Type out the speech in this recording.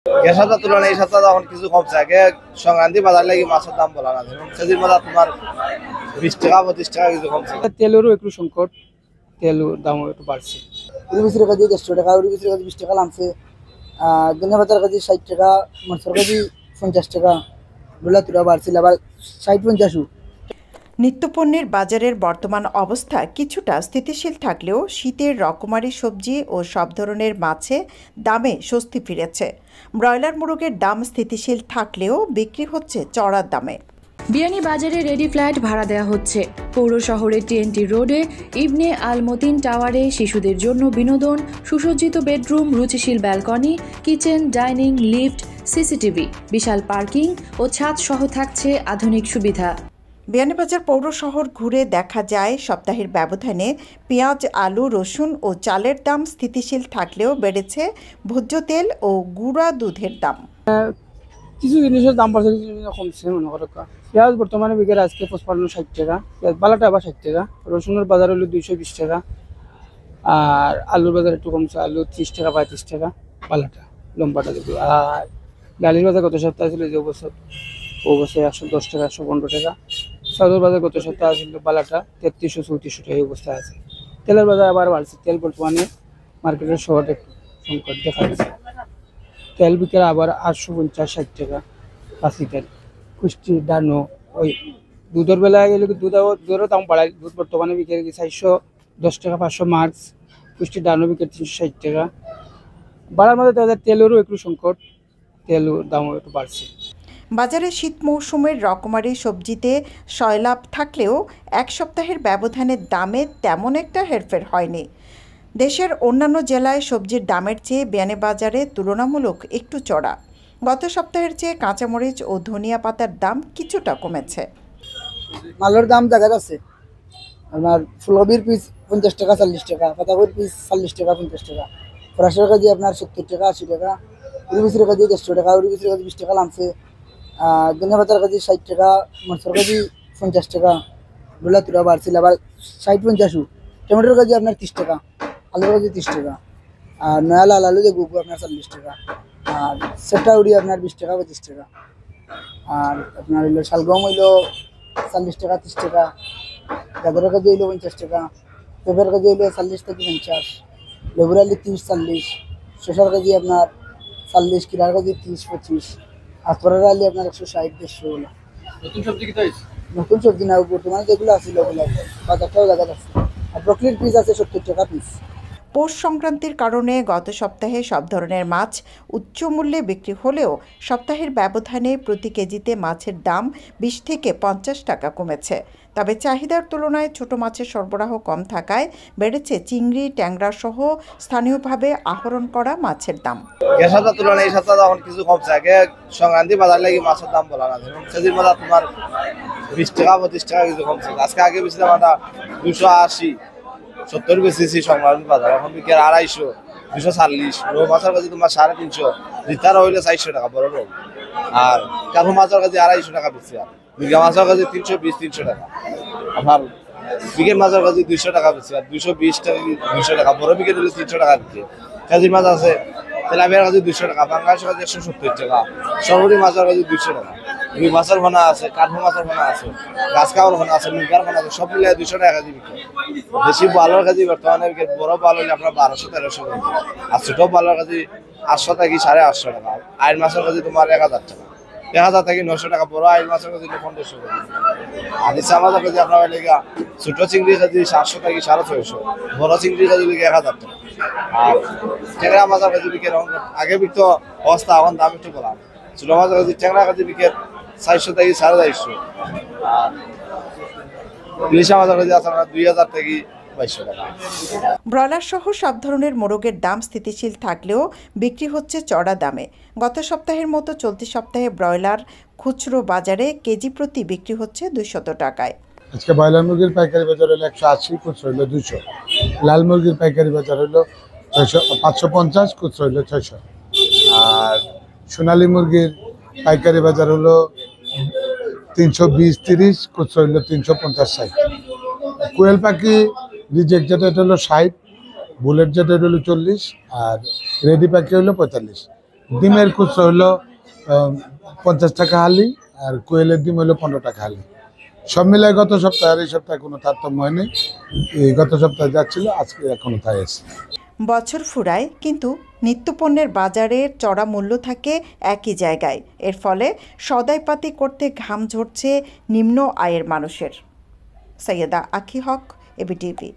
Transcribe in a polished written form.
Gas সপ্তাহ তুলনায় এই সপ্তাহে এখন কিছু কমছে। আগে সংক্রান্তি বাজার লাগি মাছের দাম বলা না, কেজির বাজার তোমার 20 টাকা 25 টাকা কিছু কমছে। তেলেরও একটু সংকট, তেলের দামও একটু বাড়ছে। উড়িবিসের কেজি 150 টাকা, উড়িবিসের কেজি 20 টাকা নামছে। ধনিয়া পাতার কেজি 60 টাকা, মরচার কেজি 50 টাকা, ডলার বাড়ছিল আবার 60-50। নিত্যপণ্যের বাজারের বর্তমান অবস্থা কিছুটা স্থিতিশীল থাকলেও শীতের রকমারি সবজি ও সব ধরনের মাছে দামে স্বস্তি ফিরেছে। ব্রয়লার মোরগের দাম স্থিতিশীল থাকলেও বিক্রি হচ্ছে চড়া দামে। বিয়ানীবাজারে রেডি ফ্ল্যাট ভাড়া দেওয়া হচ্ছে। পৌর শহরের টিএনটি রোডে ইবনে আল মতিন টাওয়ারে শিশুদের জন্য বিনোদন, সুসজ্জিত বেডরুম, রুচিশীল balcony, kitchen, dining, lift, CCTV, বিশাল পার্কিং ও ছাদ সহ থাকছে আধুনিক সুবিধা। বিয়ানীবাজার পৌর শহর ঘুরে দেখা যায় সপ্তাহের ব্যবধানে পেঁয়াজ, আলু, রসুন ও চালের দাম স্থিতিশীল থাকলেও বেড়েছে ভোজ্য তেল ও গুঁড়া দুধের দাম। কিছু জিনিসের দাম বাড়ছে, কিছু জিনিস কমছে। মনে করো পেঁয়াজ বর্তমানে বিকেল আজকে 55-60 টাকা, পেঁয়াজ বালাটা আবার 60 টাকা, রসুনের বাজার হলো 220 টাকা, আর আলুর বাজার একটু কমছে, আলু 30 টাকা 35 টাকা বালাটা লম্বাটা দেখো। আর ডালির বাজার গত সপ্তাহে ছিল যে বছর 110 টাকা 115 টাকা। চাউলের বাজার গত সপ্তাহে ছিল বালাটা 3300-3400 টাকা এই অবস্থায় আছে। তেলের বাজার আবার বাড়ছে, তেল বর্তমানে মার্কেটের শহরে একটু সংকট দেখা যাচ্ছে। তেল বিক্রি আবার 850-60 টাকা 5 লিটার। কুষ্টি ডানো ওই দুধের বেলায় গেলে দুধেরও দাম বাড়ায়। দুধ বর্তমানে বিক্রি 410 টাকা 500 মার্কস, কুষ্টি ডানো বিক্রি 360 টাকা। বাড়ার মধ্যে তাদের তেলেরও একটু সংকট, তেলের দামও একটু বাড়ছে। বাজারে শীত মৌসুমের রকমারি সবজিতে সয়লাভ থাকলেও এক সপ্তাহের ব্যবধানে দামে তেমন একটা হেরফের হয়নি। দেশের অন্যান্য জেলায় সবজির দামের চেয়ে বিয়ানীবাজারে তুলনামূলক একটু চড়া। গত সপ্তাহের চেয়ে কাঁচামরিচ ও ধনিয়া পাতার দাম কিছুটা কমেছে। মালের দাম দেখা যাচ্ছে আপনার ফুলকপির পিস 50 টাকা 40 টাকা, পাতাকপির পিস 40 টাকা 50 টাকা, ফরাসের কেজি আপনার 70 টাকা 80 টাকা, উড়িবিসের কেজি 150 টাকা, উড়িবিসের কেজি 20 টাকা নামছে। ধনিয়া পাতার কেজি 60 টাকা, মরচার কেজি 50 টাকা, ডলার বাড়ছিল আবার 60-50। টমেটোর কেজি আপনার 30 টাকা, আলুর কেজি 30 টাকা, আর নয়া লাল আলু যে গুগু আপনার 40 টাকা, আর সেটা উড়ি আপনার 20 টাকা 25 টাকা, আর আপনার হইলো শালগম হইলো 40 টাকা 30 টাকা, গাজরের কেজি হইলো 50 টাকা, পেঁপের কেজি হইলো 40 থেকে 50, লেবুর আলু 30-40, শসার কেজি আপনার 40, কিলার কেজি 30-25, আতরের আলু আপনার 160-150 হলো। নতুন সবজি কি তাই? নতুন সবজি না, বর্তমানে যেগুলো আছে ওগুলো বাজারটাও দেখা যাচ্ছে। আর ব্রকলির পিস আছে 70 টাকা পিস। পৌষ সংক্রান্তির কারণে গত সপ্তাহে সব ধরনের মাছ উচ্চ মূল্যে বিক্রি হলেও সপ্তাহের ব্যবধানে প্রতি কেজিতে মাছের দাম 20 থেকে 50 টাকা কমেছে। তবে চাহিদার তুলনায় ছোট মাছের সরবরাহ কম থাকায় বেড়েছে চিংড়ি, ট্যাংরা সহ স্থানীয়ভাবে আহরণ করা মাছের দাম। গ্যাস সপ্তাহ তুলনায় এই সপ্তাহে এখন কিছু কমছে। আগে সংক্রান্তি বাজার লাগি মাছের দাম বলা না, কেজির বাজার তোমার 20 টাকা 25 টাকা কিছু কমছে। আজকে আগে বেশি দাম 280-70 বেশি সংক্রান্তি বাজার, এখন বিক্রি 250-240। রৌ মাছের কাছে তোমার 350, লিটার হইলে 400 টাকা বড় রৌ। আর কাঠু মাছের কাছে 250 টাকা বেশি, আর মির্গা মাছের কাছে 320-300 টাকা। আপনার বিকেট মাছের কাছে 200 টাকা বেশি, আর 220 টাকা 200 টাকা বড় বিকেট হলে 300 টাকা বিক্রি। কেজির মাছ আছে তেলাপিয়ার কাছে 200 টাকা, বাংলাদেশের কাছে 170 টাকা, সরবরি মাছের কাছে 200 টাকা, রুই মাছের ভানা আছে, কাঠু মাছের ভানা আছে, গাছ খাওয়ার ভানা আছে, মির্গার ভানা আছে, সব মিলিয়ে 200 টাকা কেজি বিক্রি। বেশি ভালোর কাছে বর্তমানে বড় ভালো হলে আপনার 1200-1300 টাকা, আর ছোট ভালোর কাছে 800 থেকে 850 টাকা। আইল মাছের কাছে তোমার 1000 টাকা, 1000 থেকে 900 টাকা, বড় আইল মাছের কাছে 1500 টাকা। আর ইচ্ছা মাছের কাছে আপনার লেগা ছোট চিংড়ির কাছে 700 থেকে 650, বড় চিংড়ির কাছে লেগে 1000 টাকা। আর ট্যাংরা মাছের কাছে বিক্রি আগে বিকতো অবস্থা, এখন দাম একটু কম। ছোট মাছের কাছে ট্যাংরা কাছে বিক্রি 400 থেকে 450, আর ইলিশা মাছের কাছে আছে আপনার 2000 থেকে 2200 টাকা। ব্রয়লার সহ সব ধরনের মোরগের দাম স্থিতিশীল থাকলেও বিক্রি হচ্ছে চড়া দামে। গত সপ্তাহের মতো চলতি সপ্তাহে ব্রয়লার খুচরো বাজারে কেজি প্রতি বিক্রি হচ্ছে 200 টাকায়। আজকে ব্রয়লার মুরগির পাইকারি বাজার হলো 180, খুচরো হলো 200। লাল মুরগির পাইকারি বাজার হলো 550, খুচরো হলো 600। আর সোনালী মুরগির পাইকারি বাজার হলো 320-30, খুচরো হলো 350-60। কোয়েল পাখি রিজেক্ট যেটা এটা হলো 60, বুলেট যেটা হলো 40, আর রেডি পাখি হলো 45। ডিমের খুচরা হলো 50 টাকা হালি, আর কোয়েলের ডিম হলো 15 টাকা হালি। সব মিলায় গত সপ্তাহে আর এই সপ্তাহে কোনো তারতম্য হয়নি। এই গত সপ্তাহে যাচ্ছিল, আজকে এখনো তাই আছে। বছর ফুরায় কিন্তু নিত্যপণ্যের বাজারের চড়া মূল্য থাকে একই জায়গায়। এর ফলে সদাইপাতি করতে ঘাম ঝরছে নিম্ন আয়ের মানুষের। সৈয়দা আখি হক, এবিটিভি।